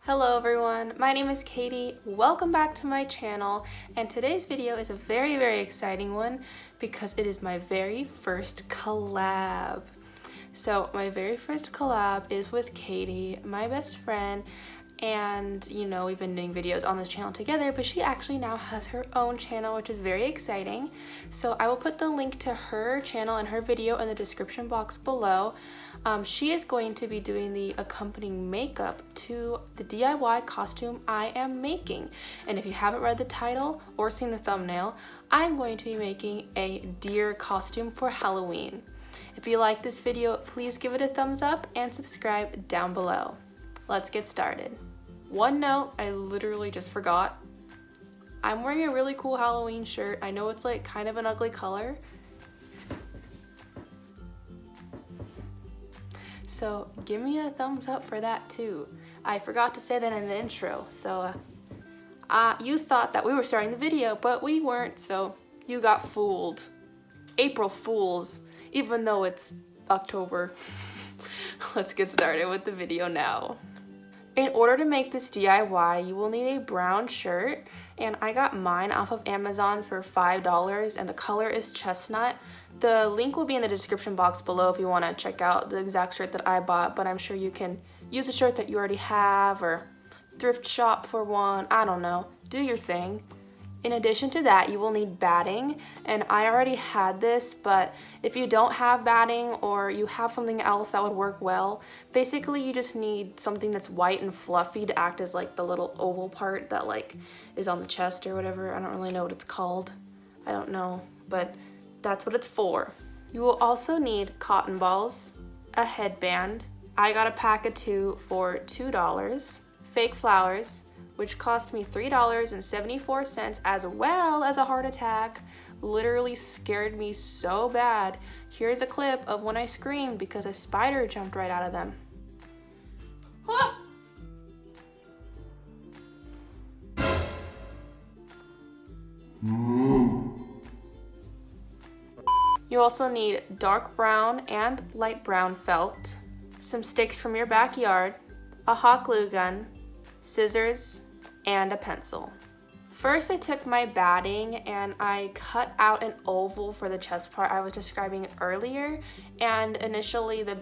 Hello everyone, my name is Katie. Welcome back to my channel, and today's video is a very exciting one because it is my very first collab. So my very first collab is with Katie, my best friend, and you know, we've been doing videos on this channel together, but she actually now has her own channel, which is very exciting. So I will put the link to her channel and her video in the description box below. She is going to be doing the accompanying makeup to the DIY costume I am making. And if you haven't read the title or seen the thumbnail, I'm going to be making a deer costume for Halloween. If you like this video, please give it a thumbs up and subscribe down below. Let's get started. One note I literally just forgot. I'm wearing a really cool Halloween shirt. I know it's like kind of an ugly color. So give me a thumbs up for that too. I forgot to say that in the intro. So you thought that we were starting the video, but we weren't, so you got fooled. April Fools, even though it's October. Let's get started with the video now. In order to make this DIY, you will need a brown shirt, and I got mine off of Amazon for $5, and the color is chestnut. The link will be in the description box below if you want to check out the exact shirt that I bought, but I'm sure you can use a shirt that you already have or thrift shop for one, I don't know, do your thing. In addition to that, you will need batting, and I already had this, but if you don't have batting or you have something else that would work well, basically you just need something that's white and fluffy to act as like the little oval part that like is on the chest or whatever. I don't really know what it's called. I don't know, but that's what it's for. You will also need cotton balls, a headband. I got a pack of 2 for $2, fake flowers, which cost me $3.74, as well as a heart attack. Literally scared me so bad. Here's a clip of when I screamed because a spider jumped right out of them. Ah! You also need dark brown and light brown felt, some sticks from your backyard, a hot glue gun, scissors, and a pencil. First, I took my batting and I cut out an oval for the chest part I was describing earlier, and initially the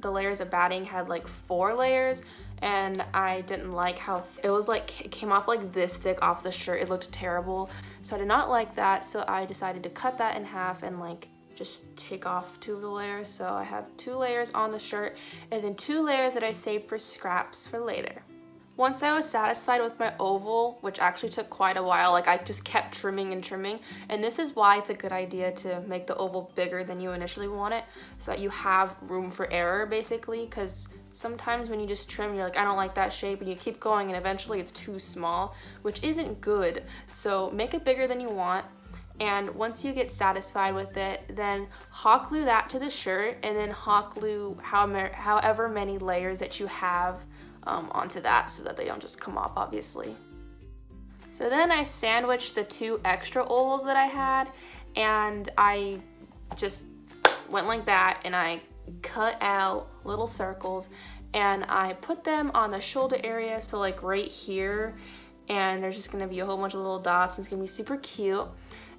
layers of batting had like 4 layers, and I didn't like how it was like, it came off like this thick off the shirt. It looked terrible, so I did not like that, so I decided to cut that in half and like just take off 2 of the layers. So I have 2 layers on the shirt and then 2 layers that I saved for scraps for later. Once I was satisfied with my oval, which actually took quite a while, like I just kept trimming and trimming, and this is why it's a good idea to make the oval bigger than you initially want it, so that you have room for error basically, because sometimes when you just trim, you're like, I don't like that shape, and you keep going and eventually it's too small, which isn't good. So make it bigger than you want. And once you get satisfied with it, then hot glue that to the shirt, and then hot glue however many layers that you have onto that, so that they don't just come off, obviously. So then I sandwiched the 2 extra ovals that I had, and I just went like that, and I cut out little circles, and I put them on the shoulder area, so like right here, and there's just gonna be a whole bunch of little dots, and it's gonna be super cute.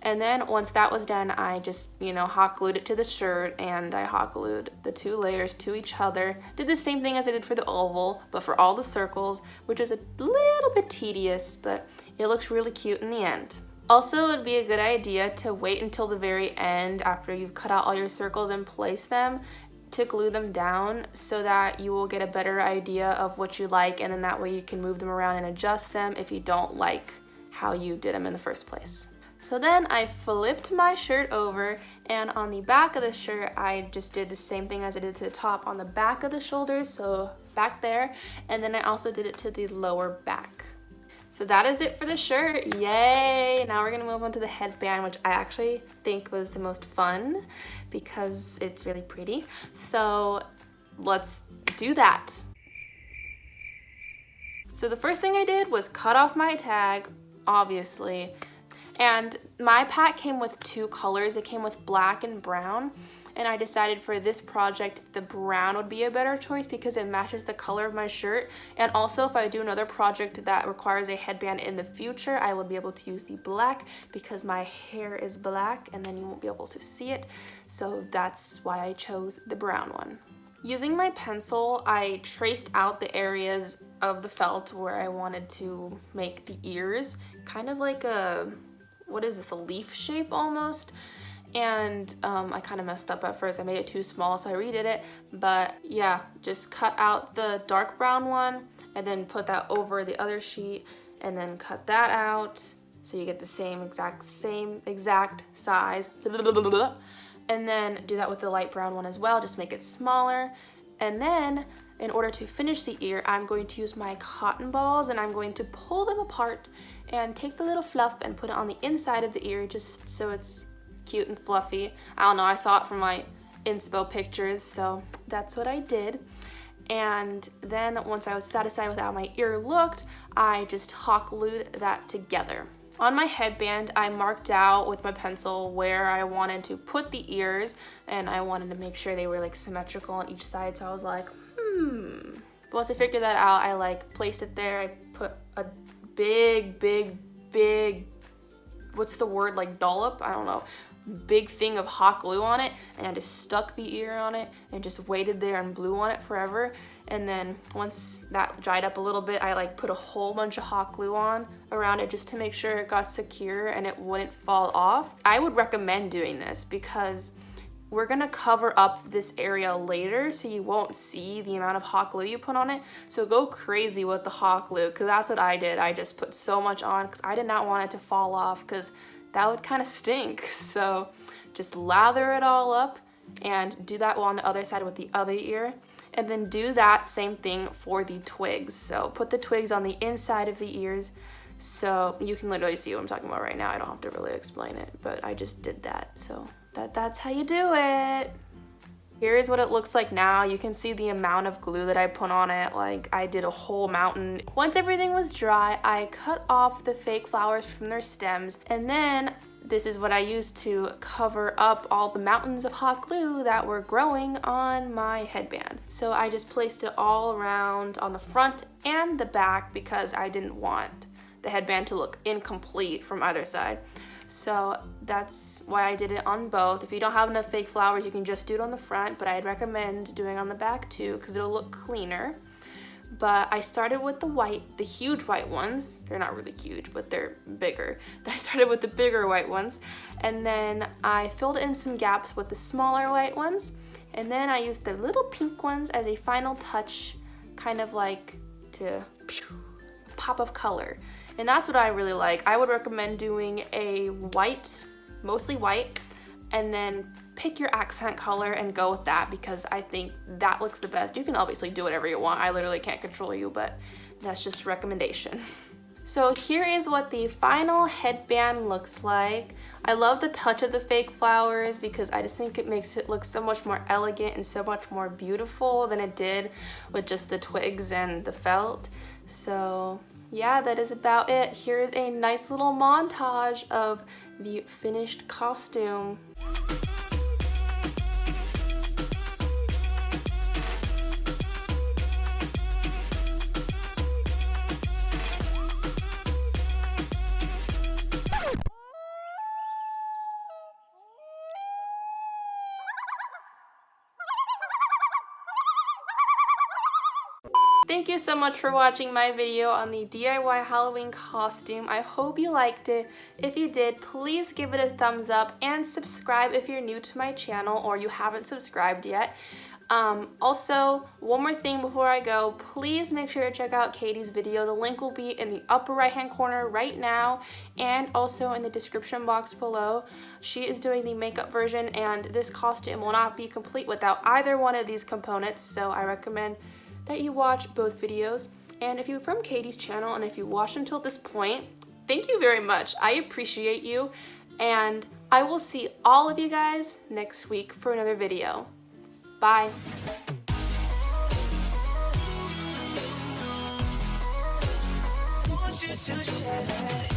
And then once that was done, I just, you know, hot glued it to the shirt, and I hot glued the 2 layers to each other. Did the same thing as I did for the oval, but for all the circles, which is a little bit tedious, but it looks really cute in the end. Also, it would be a good idea to wait until the very end after you've cut out all your circles and place them to glue them down, so that you will get a better idea of what you like, and then that way you can move them around and adjust them if you don't like how you did them in the first place. So then I flipped my shirt over, and on the back of the shirt I just did the same thing as I did to the top on the back of the shoulders, so back there, and then I also did it to the lower back. So that is it for the shirt, yay! Now we're gonna move on to the headband, which I actually think was the most fun because it's really pretty. So let's do that. So the first thing I did was cut off my tag, obviously. And my pack came with 2 colors. It came with black and brown. and I decided for this project the brown would be a better choice because it matches the color of my shirt. And also if I do another project that requires a headband in the future, I will be able to use the black because my hair is black and then you won't be able to see it. So that's why I chose the brown one. Using my pencil, I traced out the areas of the felt where I wanted to make the ears, kind of like a, what is this, a leaf shape almost? And I kind of messed up at first. I made it too small, so I redid it. But yeah, just cut out the dark brown one and then put that over the other sheet and then cut that out so you get the same exact size. And then do that with the light brown one as well, just make it smaller. And then in order to finish the ear, I'm going to use my cotton balls and I'm going to pull them apart and take the little fluff and put it on the inside of the ear just so it's cute and fluffy. I don't know, I saw it from my inspo pictures, so that's what I did. And then once I was satisfied with how my ear looked, I just hot glued that together. On my headband, I marked out with my pencil where I wanted to put the ears, and I wanted to make sure they were like symmetrical on each side, so I was like, But once I figured that out, I like placed it there. I put a big, what's the word, like dollop? I don't know. Big thing of hot glue on it, and I just stuck the ear on it and just waited there and blew on it forever. And then once that dried up a little bit, I like put a whole bunch of hot glue on around it just to make sure it got secure and it wouldn't fall off. I would recommend doing this because we're gonna cover up this area later, so you won't see the amount of hot glue you put on it. So go crazy with the hot glue, because that's what I did. I just put so much on because I did not want it to fall off, because that would kind of stink. So just lather it all up and do that on the other side with the other ear. And then do that same thing for the twigs. So put the twigs on the inside of the ears. So you can literally see what I'm talking about right now. I don't have to really explain it, but I just did that. So that's how you do it. Here is what it looks like now. You can see the amount of glue that I put on it. Like, I did a whole mountain. Once everything was dry, I cut off the fake flowers from their stems, and then this is what I used to cover up all the mountains of hot glue that were growing on my headband. So I just placed it all around on the front and the back because I didn't want the headband to look incomplete from either side. So that's why I did it on both. If you don't have enough fake flowers, you can just do it on the front, but I'd recommend doing on the back too because it'll look cleaner. But I started with the huge white ones. They're not really huge, but they're bigger. I started with the bigger white ones, and then I filled in some gaps with the smaller white ones, and then I used the little pink ones as a final touch, kind of like to pop of color. And that's what I really like. I would recommend doing a white, mostly white, and then pick your accent color and go with that because I think that looks the best. You can obviously do whatever you want. I literally can't control you, but that's just a recommendation. So here is what the final headband looks like. I love the touch of the fake flowers because I just think it makes it look so much more elegant and so much more beautiful than it did with just the twigs and the felt. So yeah, that is about it. Here is a nice little montage of the finished costume. Thank you so much for watching my video on the DIY Halloween costume. I hope you liked it. If you did, please give it a thumbs up and subscribe if you're new to my channel or you haven't subscribed yet. Also, one more thing before I go, please make sure to check out Katie's video. The link will be in the upper right hand corner right now and also in the description box below. She is doing the makeup version and this costume will not be complete without either one of these components, so I recommend that you watch both videos. And if you're from Katie's channel and if you watched until this point, thank you very much. I appreciate you, and I will see all of you guys next week for another video. Bye. Want you to share.